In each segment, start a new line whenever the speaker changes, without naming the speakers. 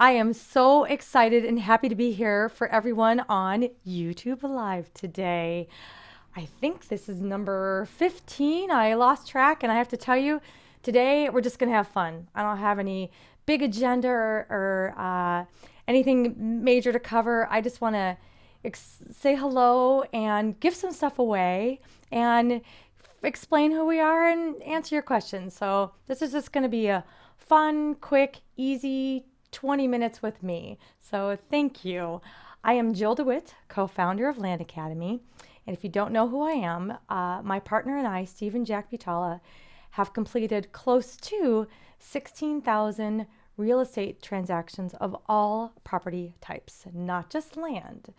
I am so excited and happy to be here for everyone on YouTube Live today. I think this is number 15. I lost track, and I have to tell you, today we're just going to have fun. I don't have any big agenda or anything major to cover. I just want to say hello and give some stuff away and explain who we are and answer your questions. So this is just going to be a fun, quick, easy 20 minutes with me. So thank you. I am Jill Dewitt, co-founder of Land Academy. And if you don't know who I am, my partner and I, Steve and Jack Butala, have completed close to 16,000 real estate transactions of all property types, not just land.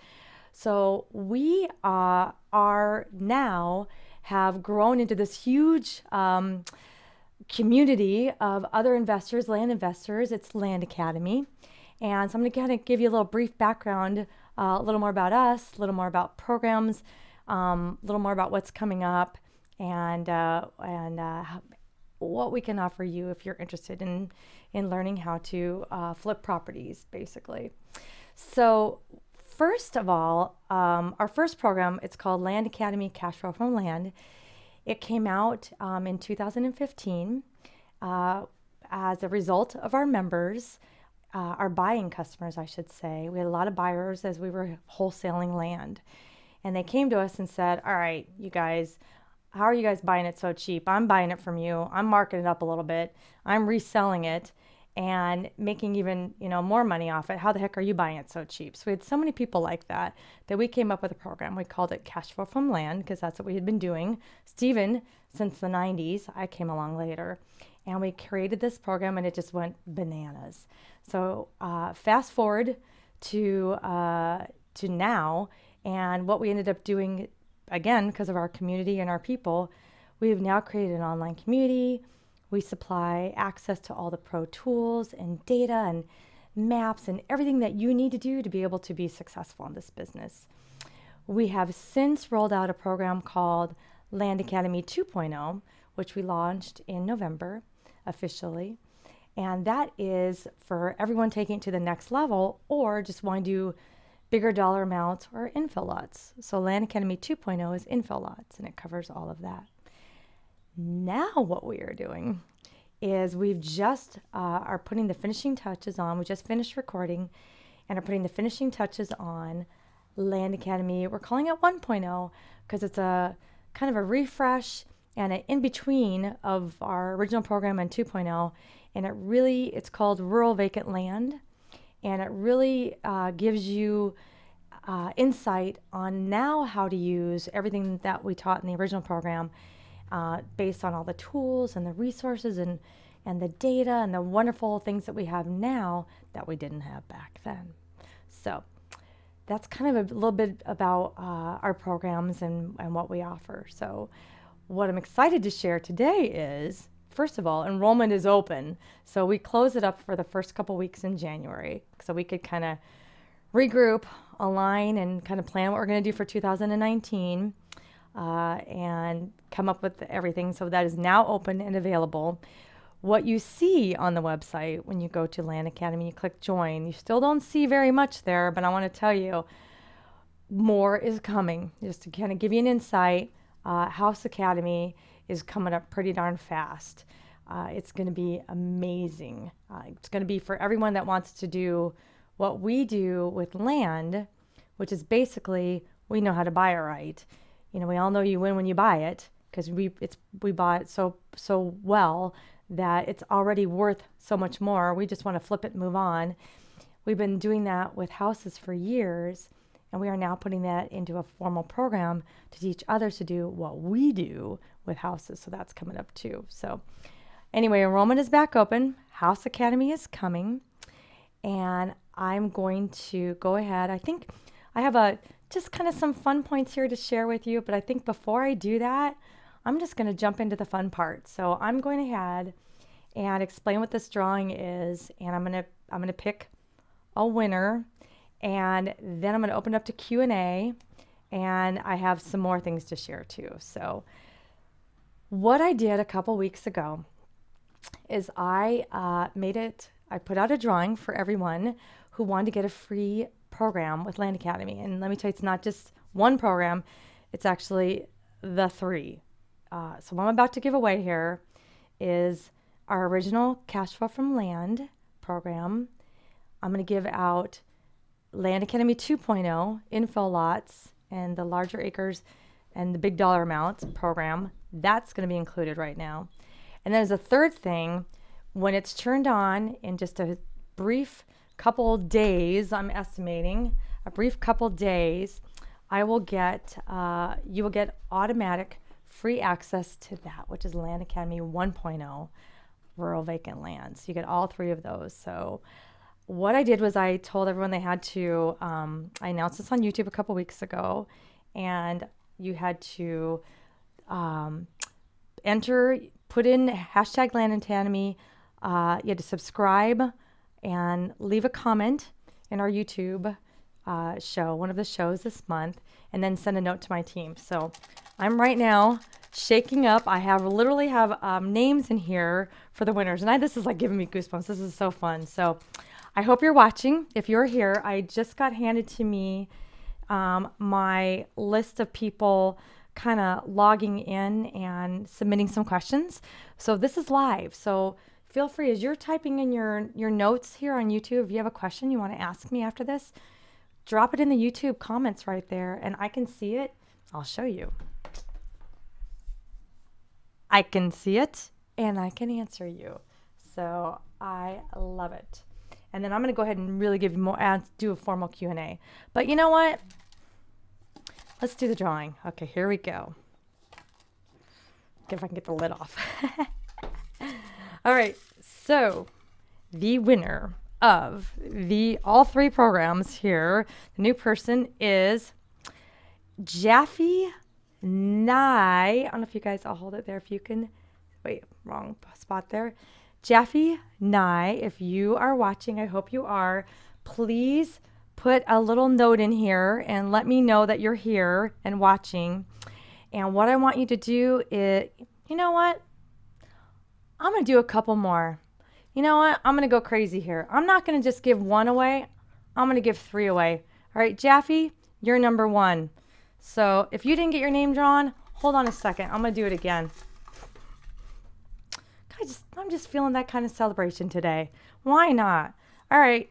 So we are now have grown into this huge community of other investors, land investors. It's Land Academy. And so I'm going to kind of give you a little brief background, a little more about us, a little more about programs, a little more about what's coming up, and what we can offer you if you're interested in learning how to flip properties, basically. So first of all, our first program, it's called Land Academy Cash Flow from Land. It came out in 2015 as a result of our members, our buying customers, I should say. We had a lot of buyers as we were wholesaling land. And they came to us and said, all right, you guys, how are you guys buying it so cheap? I'm buying it from you. I'm marking it up a little bit. I'm reselling it and making even more money off it. How the heck are you buying it so cheap? So we had so many people like that we came up with a program. We called it Cash Flow from Land because that's what we had been doing. Steven, since the 90s, I came along later, and we created this program, and it just went bananas. So fast forward to now, and what we ended up doing, again, because of our community and our people, we have now created an online community. We supply access to all the pro tools and data and maps and everything that you need to do to be able to be successful in this business. We have since rolled out a program called Land Academy 2.0, which we launched in November officially. And that is for everyone taking it to the next level or just want to do bigger dollar amounts or infill lots. So Land Academy 2.0 is infill lots, and it covers all of that. Now what we are doing is we've just are putting the finishing touches on. We just finished recording and are putting the finishing touches on Land Academy. We're calling it 1.0 because it's a kind of a refresh and an in-between of our original program and 2.0. And it's called Rural Vacant Land. And it really gives you insight on now how to use everything that we taught in the original program based on all the tools and the resources and the data and the wonderful things that we have now that we didn't have back then. So that's kind of a little bit about our programs and what we offer. So what I'm excited to share today is, first of all, enrollment is open. So we close it up for the first couple weeks in January. So we could kind of regroup, align, and kind of plan what we're going to do for 2019 and come up with everything. So that is now open and available. What you see on the website when you go to Land Academy, you click join, you still don't see very much there, but I want to tell you more is coming. Just to kind of give you an insight, House Academy is coming up pretty darn fast. It's going to be amazing. It's going to be for everyone that wants to do what we do with land, which is basically we know how to buy it right. We all know you win when you buy it because we bought it so well that it's already worth so much more. We just want to flip it and move on. We've been doing that with houses for years, and we are now putting that into a formal program to teach others to do what we do with houses. So that's coming up too. So anyway, enrollment is back open. House Academy is coming. And I'm going to go ahead. I think I have just kind of some fun points here to share with you. But I think before I do that, I'm just going to jump into the fun part. So I'm going ahead and explain what this drawing is. And I'm going to pick a winner. And then I'm going to open up to Q&A. And I have some more things to share too. So what I did a couple weeks ago is I I put out a drawing for everyone who wanted to get a free program with Land Academy. And let me tell you, it's not just one program, it's actually the three. So what I'm about to give away here is our original Cash Flow from Land program. I'm going to give out Land Academy 2.0 infill lots and the larger acres and the big dollar amounts program. That's going to be included right now. And then there's a third thing. When it's turned on in just a brief couple days, I'm estimating a brief couple days, I will get you will get automatic free access to that, which is Land Academy 1.0 rural vacant lands. You get all three of those. So what I did was I told everyone they had to, I announced this on YouTube a couple weeks ago, and you had to put in hashtag Land Academy. You had to subscribe and leave a comment in our YouTube show, one of the shows this month, and then send a note to my team. So I'm right now shaking up. I literally have names in here for the winners, and this is like giving me goosebumps. This is so fun. So I hope you're watching. If you're here, I just got handed to me my list of people kind of logging in and submitting some questions. So this is live. So feel free, as you're typing in your notes here on YouTube, if you have a question you want to ask me after this, drop it in the YouTube comments right there, and I can see it. I'll show you. I can see it, and I can answer you. So I love it. And then I'm going to go ahead and really give you more, do a formal Q&A. But you know what? Let's do the drawing. Okay, here we go. See if I can get the lid off. All right, so the winner of all three programs here, the new person is Jaffe Nye. I don't know if you guys, I'll hold it there if you can. Wait, wrong spot there. Jaffe Nye, if you are watching, I hope you are, please put a little note in here and let me know that you're here and watching. And what I want you to do is, you know what? I'm going to do a couple more. You know what? I'm going to go crazy here. I'm not going to just give one away. I'm going to give three away. All right, Jaffe, you're number one. So if you didn't get your name drawn, hold on a second. I'm going to do it again. I'm just feeling that kind of celebration today. Why not? All right.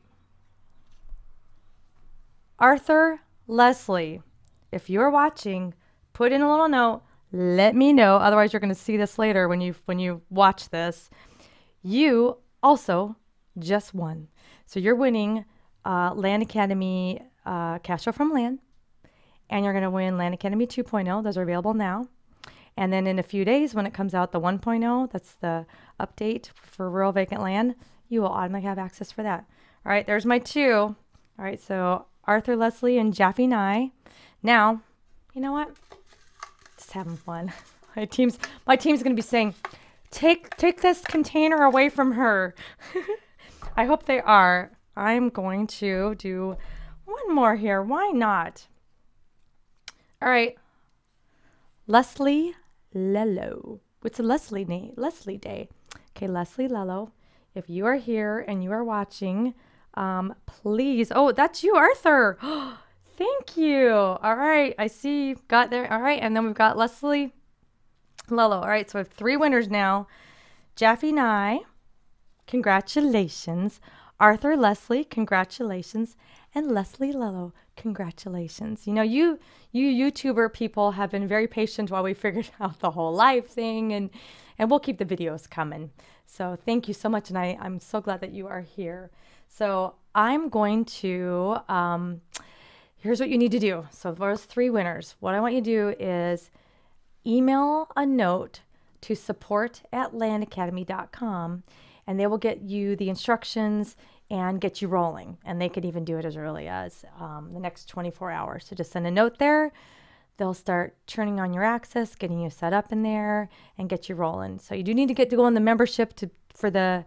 Arthur Leslie, if you're watching, put in a little note. Let me know. Otherwise, you're going to see this later when you watch this. You also just won. So you're winning Land Academy Cash Flow from Land, and you're going to win Land Academy 2.0. Those are available now. And then in a few days, when it comes out, the 1.0, that's the update for rural vacant land, you will automatically have access for that. All right, there's my two. All right, so Arthur Leslie and Jaffe Nye. Now, you know what? Just having fun. My team's going to be saying, take this container away from her. I hope they are. I'm going to do one more here. Why not? All right. Leslie Lello. It's a Leslie name. Leslie Day. Okay, Leslie Lello. If you are here and you are watching, please. Oh, that's you, Arthur. Thank you. All right. I see you got there. All right. And then we've got Leslie Lello. All right. So we have three winners now. Jaffe Nye, congratulations. Arthur Leslie, congratulations. And Leslie Lello, congratulations. You know, you YouTuber people have been very patient while we figured out the whole live thing, and we'll keep the videos coming. So thank you so much, and I'm so glad that you are here. So I'm going to, here's what you need to do. So those three winners, what I want you to do is email a note to support@landacademy.com, and they will get you the instructions and get you rolling. And they could even do it as early as the next 24 hours. So just send a note there. They'll start turning on your access, getting you set up in there, and get you rolling. So you do need to get to go on the membership for the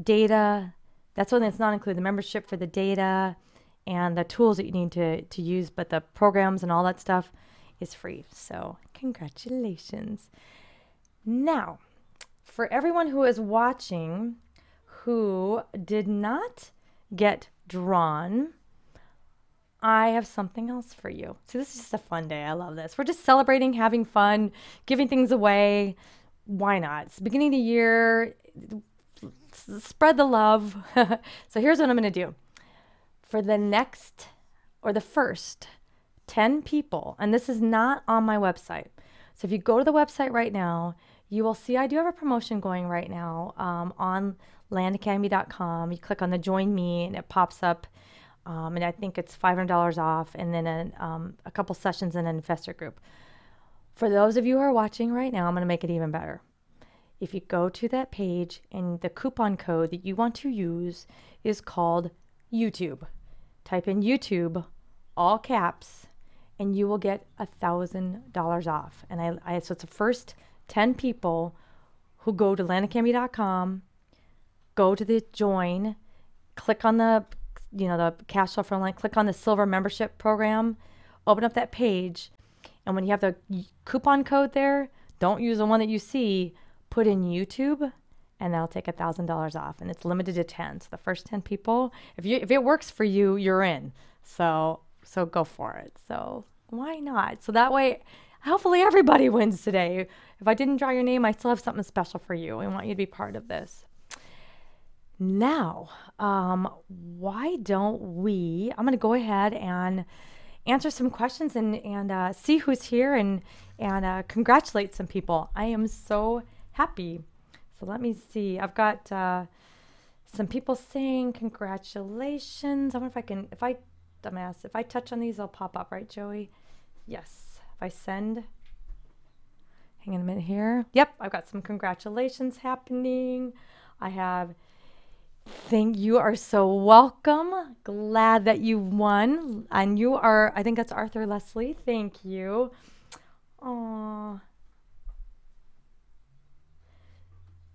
data. That's one that's not included, the membership for the data and the tools that you need to use, but the programs and all that stuff is free. So congratulations. Now, for everyone who is watching, who did not get drawn, I have something else for you. See, this is just a fun day. I love this. We're just celebrating, having fun, giving things away. Why not? It's the beginning of the year. Spread the love. So here's what I'm going to do. For the next or the first 10 people, and this is not on my website. So if you go to the website right now, you will see I do have a promotion going right now on landacademy.com. You click on the Join Me and it pops up. And I think it's $500 off, and then a couple sessions in an investor group. For those of you who are watching right now, I'm going to make it even better. If you go to that page, and the coupon code that you want to use is called YouTube. Type in YouTube, all caps, and you will get $1,000 off. And so it's the first 10 people who go to landacademy.com, go to the join, click on the cash flow from line, click on the silver membership program, open up that page, and when you have the coupon code there, don't use the one that you see, put in YouTube, and that'll take $1,000 off, and it's limited to 10. So the first 10 people, if it works for you, you're in. So go for it. So why not? So that way, hopefully everybody wins today. If I didn't draw your name, I still have something special for you. I want you to be part of this. Now, why don't I'm going to go ahead and answer some questions and see who's here and congratulate some people. I am so happy. So let me see. I've got some people saying congratulations. I wonder if I touch on these, they'll pop up, right, Joey? Yes. If I send, hang on a minute here. Yep, I've got some congratulations happening. You are so welcome. Glad that you won. And you are, I think that's Arthur Leslie. Thank you. Aww.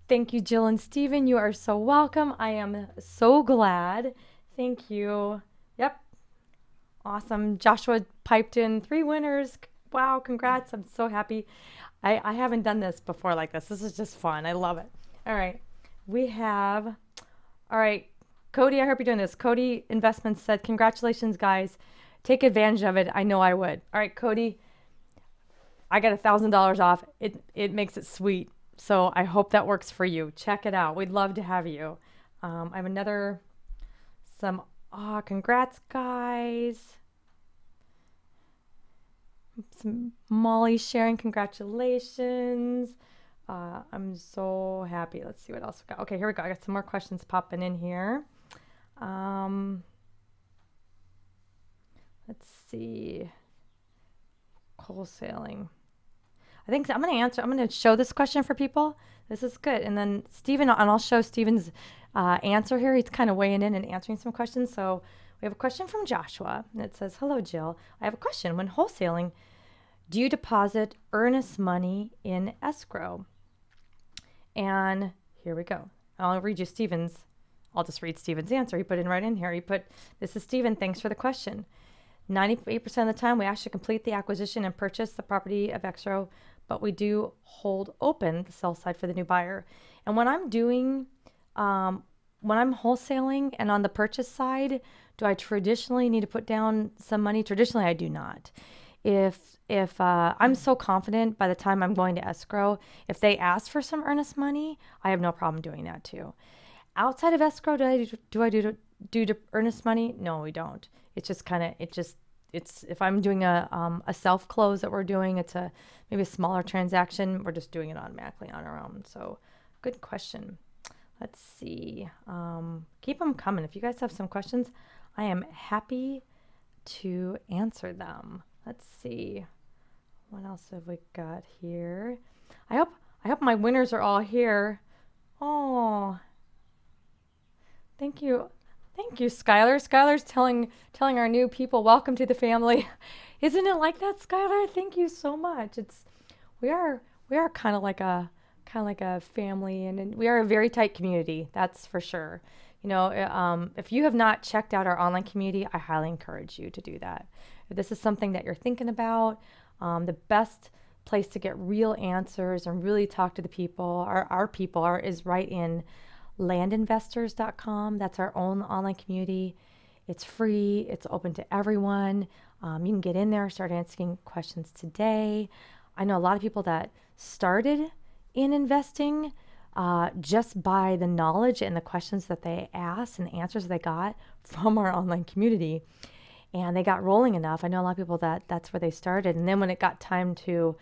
Thank you, Jill and Stephen. You are so welcome. I am so glad. Thank you. Yep. Awesome. Joshua piped in 3 winners. Wow, congrats. I'm so happy. I haven't done this before like this. This is just fun. I love it. All right. All right, Cody, I hope you're doing this. Cody Investments said, congratulations, guys. Take advantage of it. I know I would. All right, Cody, I got $1,000 off. It makes it sweet. So I hope that works for you. Check it out. We'd love to have you. I have congrats, guys. Some Molly sharing congratulations. I'm so happy. Let's see what else we got. Okay, here we go. I got some more questions popping in here. Let's see. Wholesaling. I think I'm going to show this question for people. This is good. And then Stephen, and I'll show Stephen's answer here. He's kind of weighing in and answering some questions. So we have a question from Joshua, and it says, hello, Jill. I have a question. When wholesaling, do you deposit earnest money in escrow? And here we go. I'll read you I'll just read Stephen's answer. He put it right in here. This is Stephen. Thanks for the question. 98% of the time, we actually complete the acquisition and purchase the property of escrow, but we do hold open the sell side for the new buyer. And when I'm wholesaling and on the purchase side, do I traditionally need to put down some money? Traditionally, I do not. If I'm so confident by the time I'm going to escrow, if they ask for some earnest money, I have no problem doing that too. Outside of escrow, do I do earnest money? No, we don't. It's just if I'm doing a self close that we're doing, it's maybe a smaller transaction. We're just doing it automatically on our own. So, good question. Let's see. Keep them coming. If you guys have some questions, I am happy to answer them. Let's see. What else have we got here? I hope my winners are all here. Oh, thank you. Thank you, Skylar. Skylar's telling our new people, welcome to the family. Isn't it like that, Skylar? Thank you so much. We are kind of like a family, and we are a very tight community. That's for sure. If you have not checked out our online community, I highly encourage you to do that. If this is something that you're thinking about, the best place to get real answers and really talk to the people, our people, is right in landinvestors.com. That's our own online community. It's free. It's open to everyone. You can get in there, start asking questions today. I know a lot of people that started in investing just by the knowledge and the questions that they asked and the answers they got from our online community. And they got rolling enough. I know a lot of people that's where they started. And then when it got time to,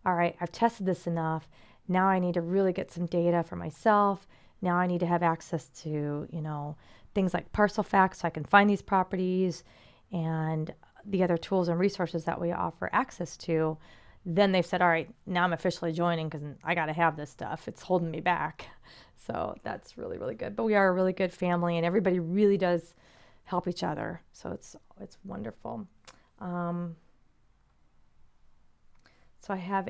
all right, I've tested this enough. Now I need to really get some data for myself. Now I need to have access to, things like parcel facts so I can find these properties and the other tools and resources that we offer access to. Then they've said, all right, now I'm officially joining because I got to have this stuff. It's holding me back. So that's really, really good. But we are a really good family and everybody really does help each other. So it's wonderful. So I have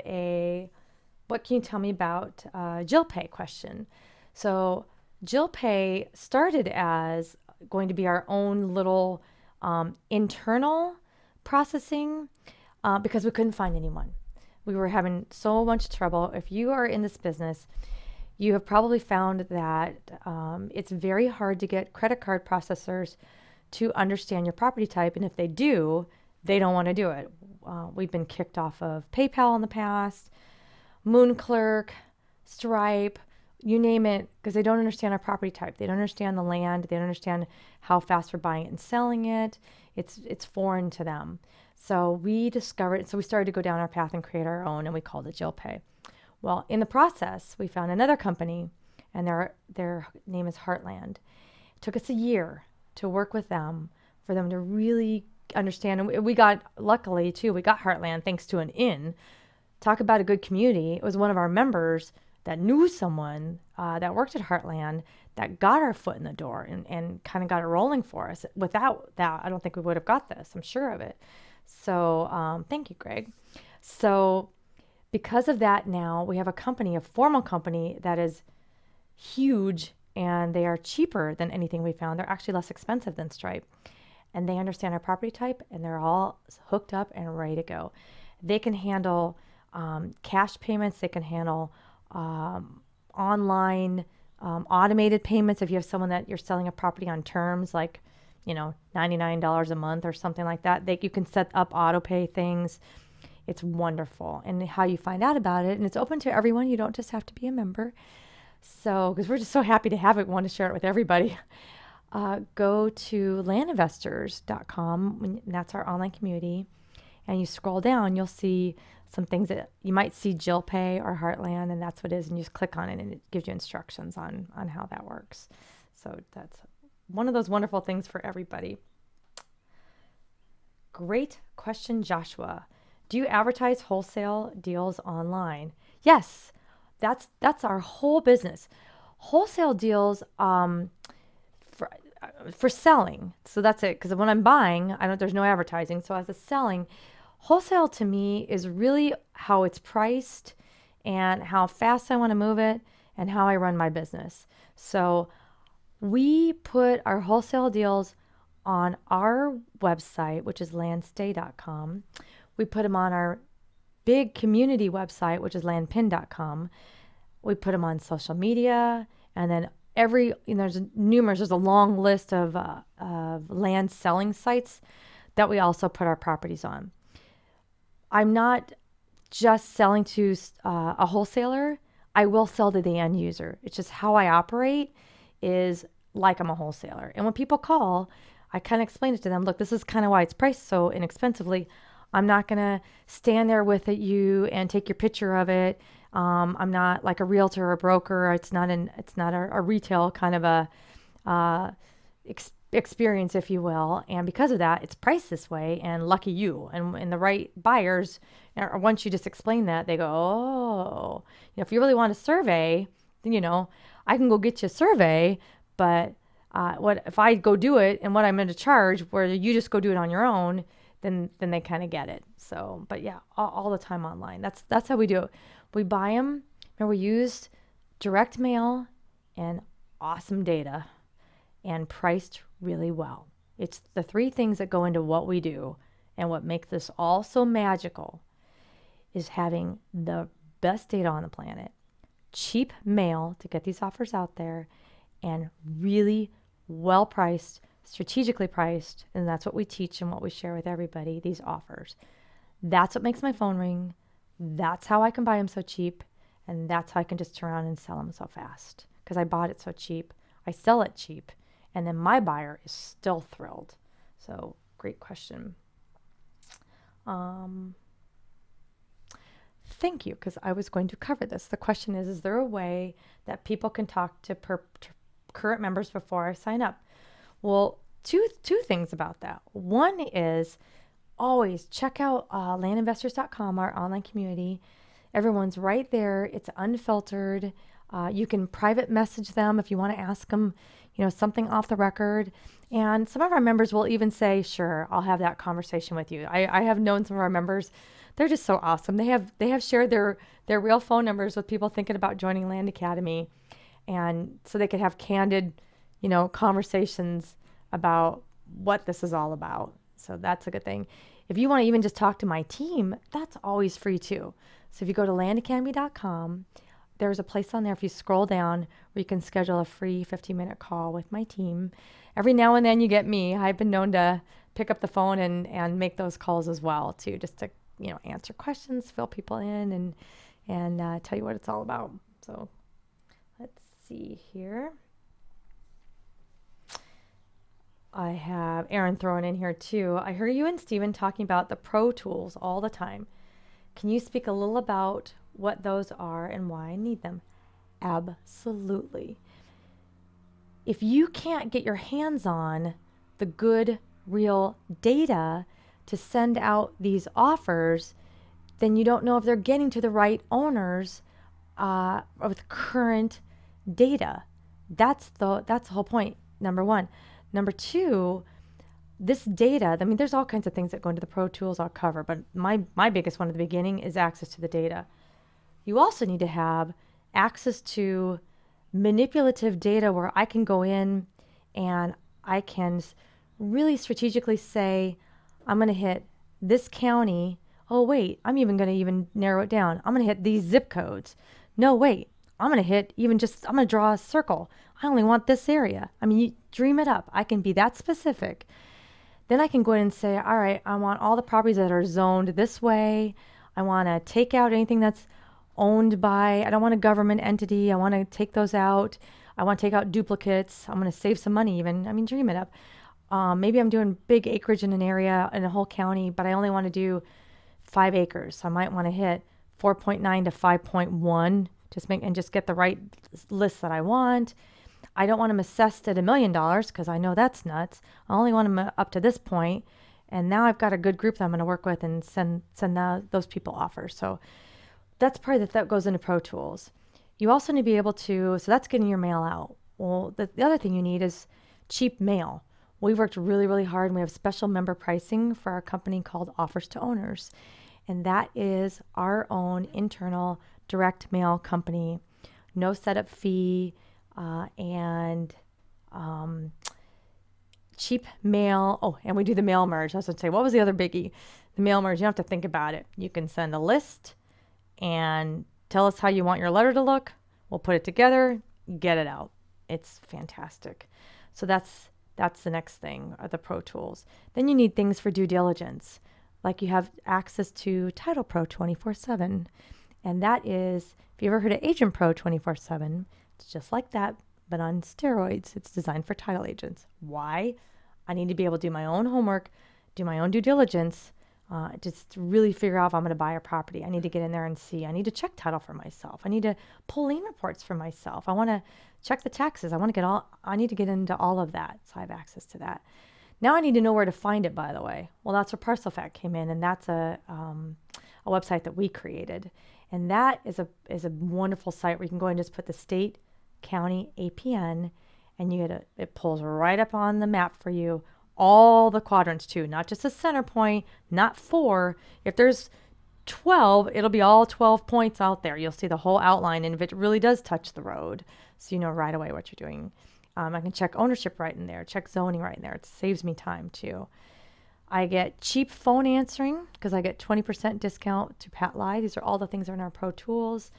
what can you tell me about Jill Pay question? So Jill Pay started as going to be our own little internal processing because we couldn't find anyone. We were having so much trouble. If you are in this business, you have probably found that it's very hard to get credit card processors to understand your property type. And if they do, they don't want to do it. We've been kicked off of PayPal in the past, MoonClerk, Stripe, you name it, because they don't understand our property type. They don't understand the land. They don't understand how fast we're buying it and selling it. It's foreign to them. So we started to go down our path and create our own, and we called it Jill Pay. Well, in the process, we found another company, and their name is Heartland. It took us a year to work with them for them to really understand. And we got, luckily too, we got Heartland thanks to an inn. Talk about a good community. It was one of our members that knew someone that worked at Heartland that got our foot in the door and kind of got it rolling for us. Without that, I don't think we would have got this. I'm sure of it. So thank you, Greg. So because of that, now we have a formal company that is huge, and they are cheaper than anything we found. They're actually less expensive than Stripe, and they understand our property type, and they're all hooked up and ready to go. They can handle cash payments. They can handle online automated payments. If you have someone that you're selling a property on terms, like $99 a month or something like that, you can set up auto pay things. It's wonderful. And how you find out about it, and it's open to everyone. You don't just have to be a member. So, because we're just so happy to have it, we want to share it with everybody. Go to landinvestors.com, and that's our online community. And you scroll down, you'll see some things that you might see Jill Pay or Heartland, and that's what it is. And you just click on it, and it gives you instructions on how that works. So that's one of those wonderful things for everybody. Great question, Joshua. Do you advertise wholesale deals online? Yes, that's our whole business. Wholesale deals for selling. So that's it. Because when I'm buying, there's no advertising. So as a selling, wholesale to me is really how it's priced and how fast I want to move it and how I run my business. So we put our wholesale deals on our website, which is landstay.com. We put them on our big community website, which is landpin.com. We put them on social media, and then there's a long list of land selling sites that we also put our properties on. I'm not just selling to a wholesaler. I will sell to the end user. It's just how I operate is like I'm a wholesaler. And when people call, I kind of explain it to them. Look, this is kind of why it's priced so inexpensively. I'm not going to stand there with you and take your picture of it. I'm not like a realtor or a broker. It's not a retail kind of a experience, if you will. And because of that, it's priced this way, and lucky you. And the right buyers, or once you just explain that, they go, oh, if you really want a survey, then, I can go get you a survey, but what if I go do it and what I'm going to charge, where you just go do it on your own, then they kind of get it. So, but yeah, all the time online. That's how we do it. We buy them, and we used direct mail and awesome data and priced really well. It's the three things that go into what we do, and what makes this all so magical is having the best data on the planet, cheap mail to get these offers out there, and really well priced, strategically priced, and that's what we teach and what we share with everybody, these offers. That's what makes my phone ring. That's how I can buy them so cheap, and that's how I can just turn around and sell them so fast, because I bought it so cheap. I sell it cheap, and then my buyer is still thrilled. So great question. Thank you, because I was going to cover this. The question is there a way that people can talk to current members before I sign up? Well, two things about that. One is always check out landinvestors.com, our online community. Everyone's right there. It's unfiltered. You can private message them if you want to ask them, something off the record. And some of our members will even say, sure, I'll have that conversation with you. I have known some of our members. They're just so awesome. They have shared their real phone numbers with people thinking about joining Land Academy. And so they could have candid, conversations about what this is all about. So that's a good thing. If you want to even just talk to my team, that's always free too. So if you go to landacademy.com, there's a place on there, if you scroll down, where you can schedule a free 15-minute call with my team. Every now and then you get me. I've been known to pick up the phone and make those calls as well too, just to answer questions, fill people in, and tell you what it's all about. So let's see here. I have Aaron throwing in here too. I hear you and Steven talking about the Pro Tools all the time. Can you speak a little about what those are and why I need them? Absolutely. If you can't get your hands on the good, real data to send out these offers, then you don't know if they're getting to the right owners with current data. That's the whole point, number one. Number two, this data, there's all kinds of things that go into the Pro Tools I'll cover, but my biggest one at the beginning is access to the data. You also need to have access to manipulative data where I can go in and I can really strategically say, I'm going to hit this county. Oh, wait, I'm even going to narrow it down. I'm going to hit these zip codes. No, wait, I'm going to draw a circle. I only want this area. You dream it up. I can be that specific. Then I can go in and say, all right, I want all the properties that are zoned this way. I want to take out anything that's owned by, I don't want a government entity. I want to take those out. I want to take out duplicates. I'm going to save some money even. Dream it up. Maybe I'm doing big acreage in an area, in a whole county, but I only want to do 5 acres. So I might want to hit 4.9 to 5.1 just get the right list that I want. I don't want them assessed at $1 million because I know that's nuts. I only want them up to this point. And now I've got a good group that I'm going to work with and send those people offers. So that's part that goes into Pro Tools. You also need to be able to, so that's getting your mail out. Well, the other thing you need is cheap mail. We've worked really, really hard, and we have special member pricing for our company called Offers to Owners. And that is our own internal direct mail company. No setup fee and cheap mail. Oh, and we do the mail merge. I was going to say, what was the other biggie? The mail merge, you don't have to think about it. You can send a list and tell us how you want your letter to look. We'll put it together, get it out. It's fantastic. So that's the next thing, are the Pro Tools. Then you need things for due diligence. Like you have access to Title Pro 24/7. And that is, if you ever heard of Agent Pro 24/7, it's just like that, but on steroids. It's designed for title agents. Why? I need to be able to do my own homework, do my own due diligence, just really figure out if I'm going to buy a property. I need to get in there and see. I need to check title for myself. I need to pull lien reports for myself. I want to check the taxes. I need to get into all of that. So I have access to that. Now I need to know where to find it, by the way. Well, that's where ParcelFact came in, and that's a website that we created. And that is a wonderful site where you can go and just put the state, county, APN, and it pulls right up on the map for you, all the quadrants too, not just a center point, not 4. If there's 12, it'll be all 12 points out there. You'll see the whole outline, and if it really does touch the road, so you know right away what you're doing. I can check ownership right in there, check zoning right in there. It saves me time too. I get cheap phone answering because I get 20% discount to Pat Lie. These are all the things that are in our Pro Tools.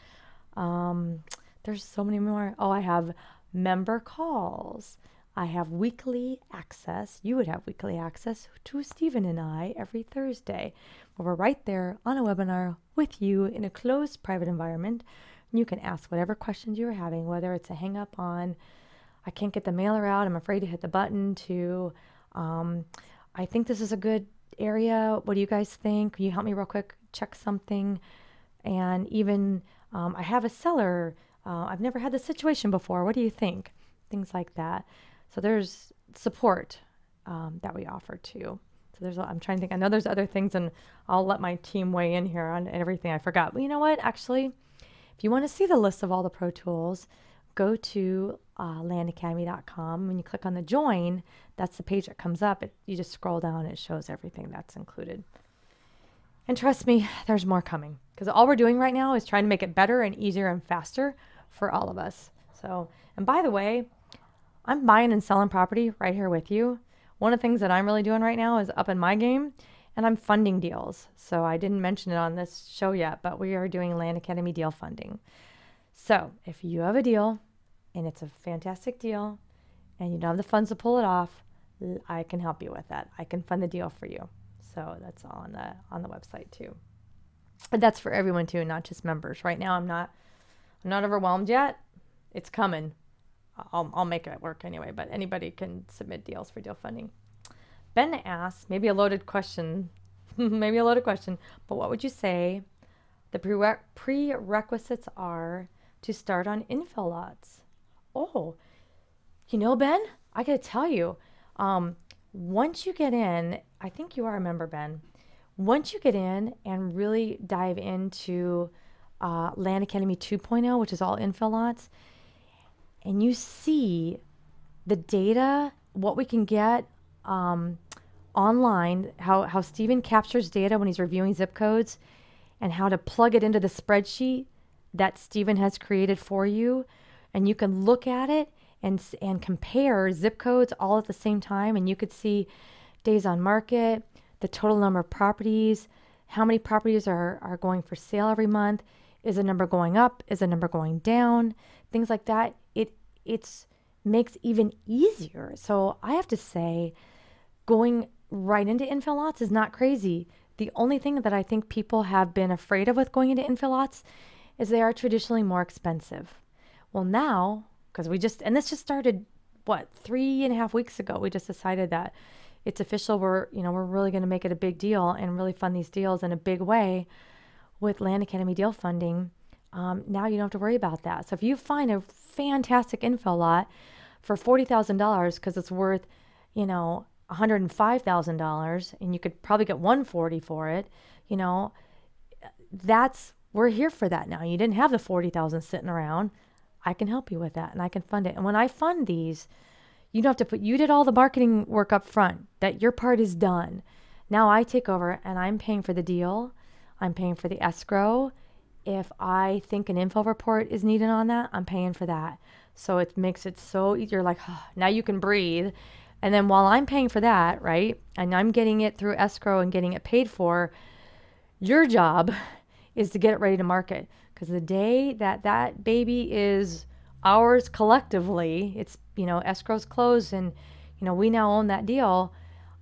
There's so many more. Oh, I have member calls. I have weekly access. You would have weekly access to Stephen and I every Thursday, where we're right there on a webinar with you in a closed private environment. And you can ask whatever questions you're having, whether it's a hang up on, I can't get the mailer out, I'm afraid to hit the button, to, I think this is a good area. What do you guys think? Can you help me real quick check something? And even I have a seller. I've never had this situation before. What do you think? Things like that. So there's support that we offer too. So I'm trying to think. I know there's other things, and I'll let my team weigh in here on everything I forgot. But you know what? Actually, if you want to see the list of all the Pro Tools, go to landacademy.com. When you click on the join, that's the page that comes up. You just scroll down and it shows everything that's included. And trust me, there's more coming, because all we're doing right now is trying to make it better and easier and faster for all of us. So, and by the way, I'm buying and selling property right here with you. One of the things that I'm really doing right now is upping my game, and I'm funding deals. So I didn't mention it on this show yet, but we are doing Land Academy deal funding. So if you have a deal and it's a fantastic deal and you don't have the funds to pull it off, I can help you with that. I can fund the deal for you. So that's all on the website too. But that's for everyone too, not just members. Right now I'm not overwhelmed yet. It's coming. I'll make it work anyway, but anybody can submit deals for deal funding. Ben asks, maybe a loaded question, but what would you say the prerequisites are to start on infill lots? Oh, Ben, I got to tell you, once you get in, I think you are a member, Ben. Once you get in and really dive into Land Academy 2.0, which is all infill lots, and you see the data, what we can get online, how Stephen captures data when he's reviewing zip codes, and how to plug it into the spreadsheet that Stephen has created for you. And you can look at it and compare zip codes all at the same time. And you could see days on market, the total number of properties, how many properties are going for sale every month. Is the number going up? Is the number going down? Things like that. It makes even easier. So I have to say, going right into infill lots is not crazy. The only thing that I think people have been afraid of with going into infill lots is they are traditionally more expensive. Well, now, because this just started, 3.5 weeks ago, we just decided that it's official. We're really going to make it a big deal and really fund these deals in a big way with Land Academy deal funding. Now you don't have to worry about that. So if you find a fantastic infill lot for $40,000 because it's worth, $105,000, and you could probably get $140,000 for it, we're here for that now. You didn't have the $40,000 sitting around. I can help you with that, and I can fund it. And when I fund these, you don't have to you did all the marketing work up front. That your part is done. Now I take over and I'm paying for the deal. I'm paying for the escrow. If I think an info report is needed on that, I'm paying for that. So it makes it so you're like, oh, now you can breathe. And then while I'm paying for that, right, and I'm getting it through escrow and getting it paid for, your job is to get it ready to market. Because the day that baby is ours collectively, it's, escrow's closed and, we now own that deal.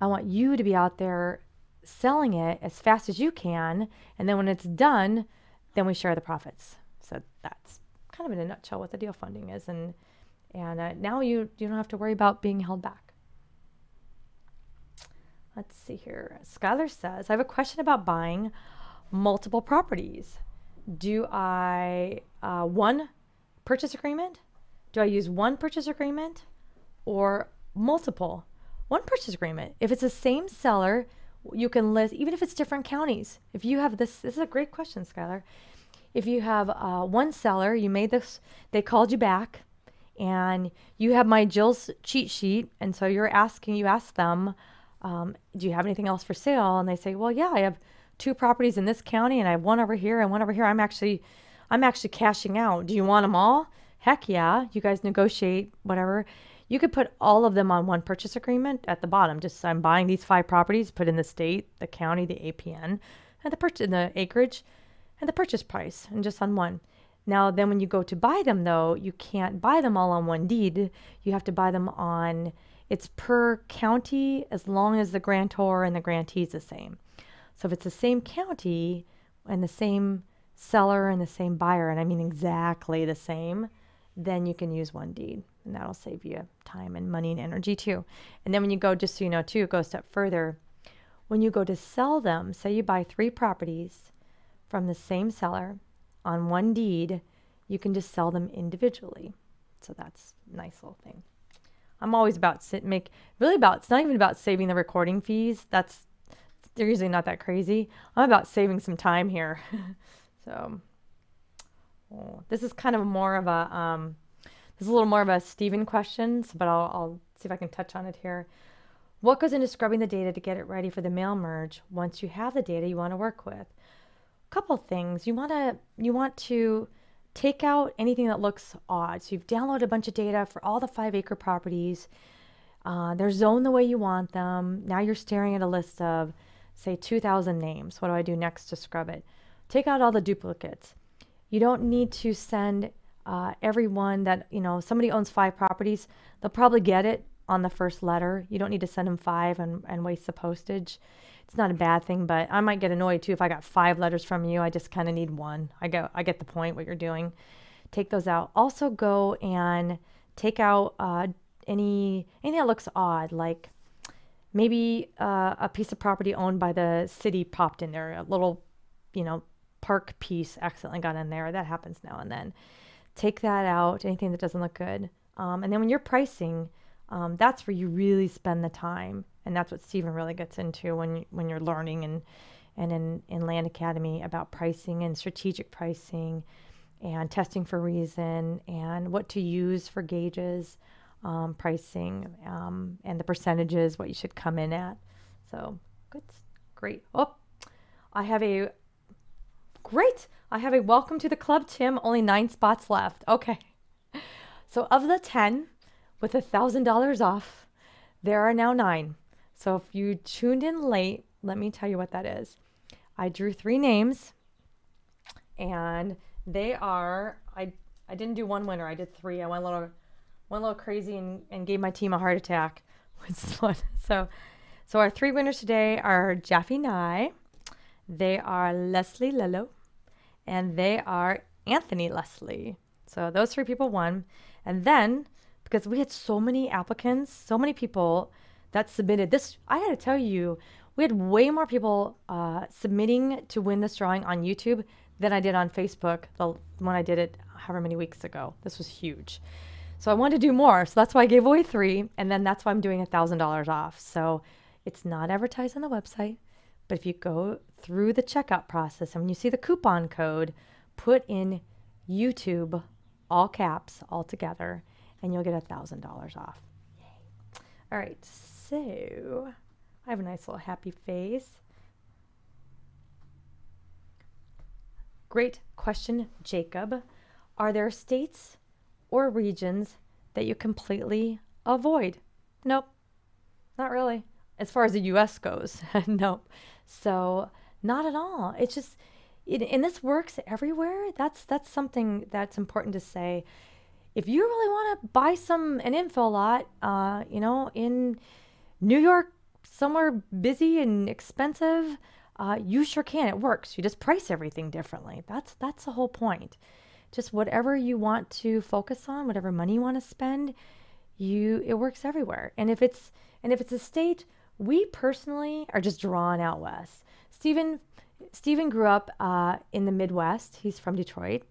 I want you to be out there selling it as fast as you can. And then when it's done, then we share the profits. So that's kind of in a nutshell what the deal funding is. And now you don't have to worry about being held back. Let's see here. Skylar says, I have a question about buying multiple properties. Do I, one purchase agreement? Do I use one purchase agreement or multiple? One purchase agreement. If it's the same seller, you can list, even if it's different counties. If you have this is a great question, Skylar. If you have one seller, you made this, they called you back, and you have my Jill's cheat sheet, and so you ask them, do you have anything else for sale? And they say, well, yeah, I have 2 properties in this county, and I have one over here and one over here. I'm actually cashing out. Do you want them all? Heck yeah. You guys negotiate, whatever. You could put all of them on one purchase agreement at the bottom. Just, I'm buying these 5 properties, put in the state, the county, the APN, and the acreage, and the purchase price, and just on one. Now, then when you go to buy them, though, you can't buy them all on one deed. You have to buy them on, it's per county as long as the grantor and the grantee is the same. So if it's the same county and the same seller and the same buyer, and I mean exactly the same, then you can use one deed. And that'll save you time and money and energy too. And then when you go, just so you know too, go a step further. When you go to sell them, say you buy 3 properties from the same seller on one deed, you can just sell them individually. So that's a nice little thing. I'm always about it's not even about saving the recording fees. They're usually not that crazy. I'm about saving some time here. So this is kind of more of a, this is a little more of a Stephen questions, but I'll see if I can touch on it here. What goes into scrubbing the data to get it ready for the mail merge once you have the data you want to work with? Couple things. You want to take out anything that looks odd. So you've downloaded a bunch of data for all the 5-acre properties. They're zoned the way you want them. Now you're staring at a list of, say, 2,000 names. What do I do next to scrub it? Take out all the duplicates. You don't need to send everyone that, somebody owns 5 properties. They'll probably get it on the first letter. You don't need to send them 5 and waste the postage. It's not a bad thing, but I might get annoyed too if I got 5 letters from you. I just kind of need 1. I get the point what you're doing. Take those out. Also go and take out anything that looks odd, like maybe a piece of property owned by the city popped in there. A little, park piece accidentally got in there. That happens now and then. Take that out. Anything that doesn't look good. And then when you're pricing, that's where you really spend the time. And that's what Stephen really gets into when you're learning and in Land Academy about pricing and strategic pricing and testing for reason and what to use for gauges, pricing, and the percentages, what you should come in at. So good, great. Oh, I have a welcome to the club, Tim. Only 9 spots left. Okay. So of the 10 with $1,000 off, there are now 9. So if you tuned in late, let me tell you what that is. I drew 3 names, and they are, I didn't do 1 winner. I did 3. I went a little crazy and gave my team a heart attack. So our 3 winners today are Jaffe Nye, they are Leslie Lillo, and they are Anthony Leslie. So those 3 people won. And then, because we had so many applicants, so many people that submitted this, I had to tell you, we had way more people submitting to win this drawing on YouTube than I did on Facebook when I did it however many weeks ago. This was huge. So I wanted to do more. So that's why I gave away 3. And then that's why I'm doing $1,000 off. So it's not advertised on the website. But if you go through the checkout process and when you see the coupon code, put in YouTube, all caps, all together, and you'll get $1,000 off. Yay. All right. So I have a nice little happy face. Great question, Jacob. Are there states or regions that you completely avoid? Nope, not really. As far as the U.S. goes, nope. So not at all. It's just, and this works everywhere. That's something that's important to say. If you really want to buy an infill lot, in New York, somewhere busy and expensive, you sure can. It works. You just price everything differently. That's the whole point. Just whatever you want to focus on, whatever money you want to spend, it works everywhere. And if it's a state, we personally are just drawn out west. Stephen grew up in the Midwest. He's from Detroit,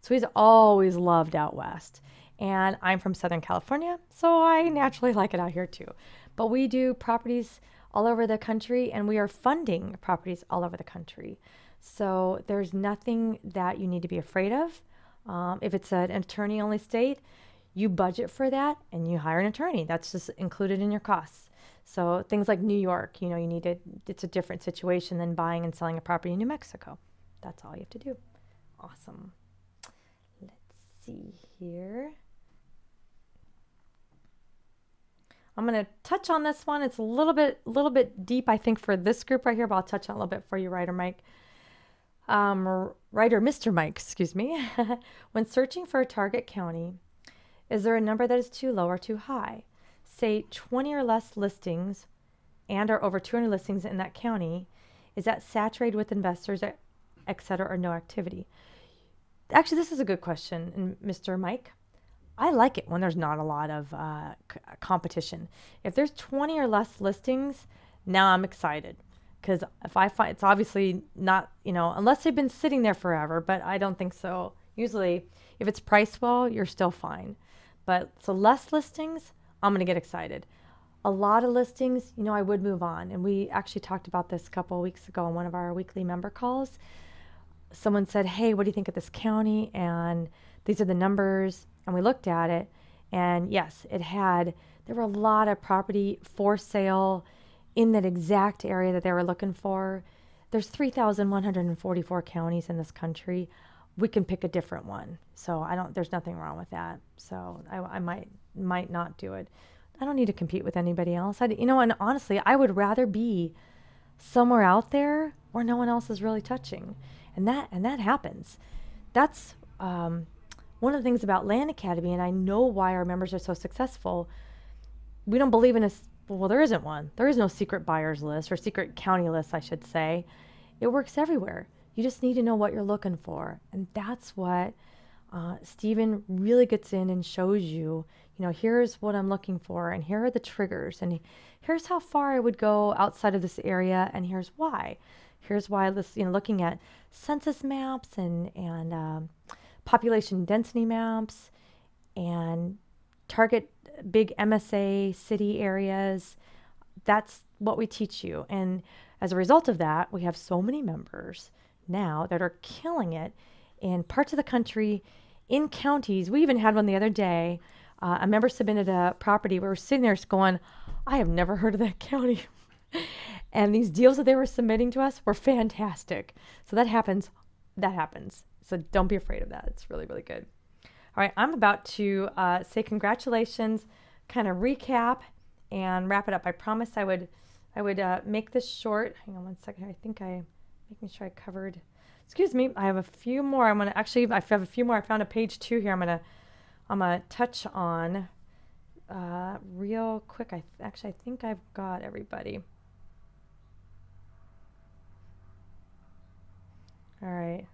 so he's always loved out west. And I'm from Southern California, so I naturally like it out here too. But we do properties all over the country, and we are funding properties all over the country. So there's nothing that you need to be afraid of. If it's an attorney-only state, you budget for that and you hire an attorney. That's just included in your costs. So things like New York, it's a different situation than buying and selling a property in New Mexico. That's all you have to do. Awesome. Let's see here. I'm going to touch on this one. It's a little bit deep, I think, for this group right here, but I'll touch on it a little bit for you, Ryder Mike. Writer Mr. Mike, excuse me. When searching for a target county, is there a number that is too low or too high? Say 20 or less listings and or over 200 listings in that county. Is that saturated with investors, et cetera, or no activity? Actually, this is a good question, Mr. Mike. I like it when there's not a lot of competition. If there's 20 or less listings, now I'm excited. Because if I find, it's obviously not, unless they've been sitting there forever, but I don't think so. Usually, if it's priced well, you're still fine. But so less listings, I'm going to get excited. A lot of listings, I would move on. And we actually talked about this a couple of weeks ago on one of our weekly member calls. Someone said, hey, what do you think of this county? And these are the numbers. And we looked at it. And yes, there were a lot of property for sale in that exact area that they were looking for. There's 3,144 counties in this country. We can pick a different one. So there's nothing wrong with that. So I might not do it. I don't need to compete with anybody else. And honestly, I would rather be somewhere out there where no one else is really touching. And that happens. That's one of the things about Land Academy, and I know why our members are so successful. We don't believe in well, there isn't one. There is no secret buyers list or secret county list, I should say. It works everywhere. You just need to know what you're looking for. And that's what Stephen really gets in and shows you, here's what I'm looking for, and here are the triggers, and here's how far I would go outside of this area, and here's why. Here's why looking at census maps and population density maps and target big MSA city areas. That's what we teach you. And as a result of that, we have so many members now that are killing it in parts of the country, in counties. We even had one the other day. A member submitted a property. We were sitting there going, I have never heard of that county. And these deals that they were submitting to us were fantastic. So that happens. So don't be afraid of that. It's really, really good. All right, I'm about to say congratulations, kind of recap, and wrap it up. I promised I would make this short. Hang on one second. I think making sure I covered. Excuse me. I have a few more. I have a few more. I found a page 2 here. I'm gonna touch on real quick. I think I've got everybody. All right.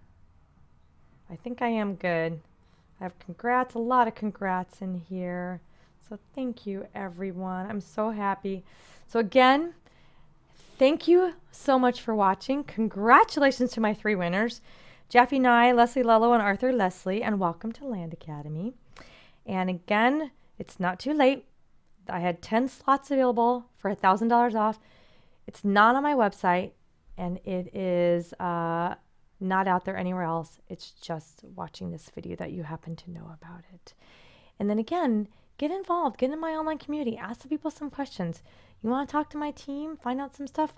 I think I am good. I have a lot of congrats in here. So thank you, everyone. I'm so happy. So again, thank you so much for watching. Congratulations to my 3 winners, Jaffe Nye, Leslie Lello, and Arthur Leslie, and welcome to Land Academy. And again, it's not too late. I had 10 slots available for $1,000 off. It's not on my website, and it is not out there anywhere else. It's just watching this video that you happen to know about it. And then again, get involved. Get in my online community. Ask the people some questions. You want to talk to my team? Find out some stuff?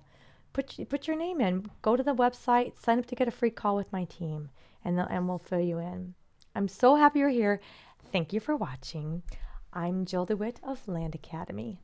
Put your name in. Go to the website. Sign up to get a free call with my team, and we'll fill you in. I'm so happy you're here. Thank you for watching. I'm Jill Dewitt of Land Academy.